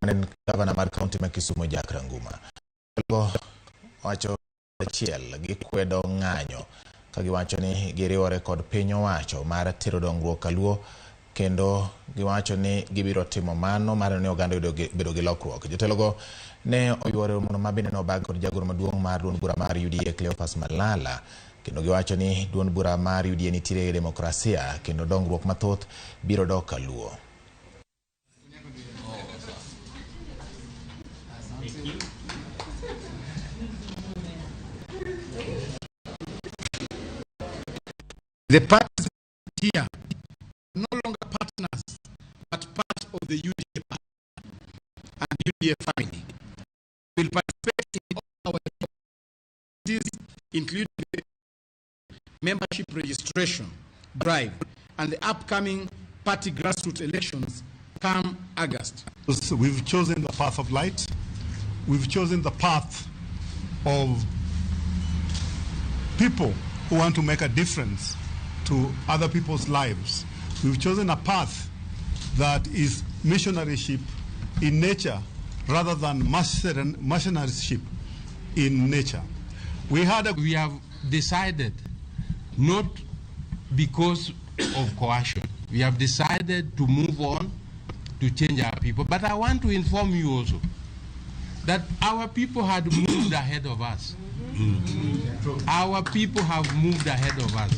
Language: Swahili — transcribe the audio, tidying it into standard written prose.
manen gavana mar kaunti ma Kisumu Jack Ranguma. Wacho achiel gi kwedo ng'anyo ka giwacho ni giriwore kod piny owacho mar tero dongruok Kaluo, kendo giwacho ni gibiro timo mano mar ni oganda bedo gi lokruok. Jotelogo ne oyuoro mondo mabende no bag kod jagoro maduong' mar duond bura mar UDA Cleophas Malala, kendo giwacho ni duond bura mar UDA nitiere demokrasia kendo dongruok mathoth biro dok Kaluo. The parties here are no longer partners, but part of the UDA party and UDA family. We will participate in all our activities, including the membership registration drive and the upcoming party grassroots elections come August. So we've chosen the path of light. We've chosen the path of people who want to make a difference to other people's lives. We've chosen a path that is missionaryship in nature rather than mercenaryship in nature. We have decided, not because of coercion, we have decided to move on, to change our people. But I want to inform you also that our people had moved ahead of us. Our people have moved ahead of us.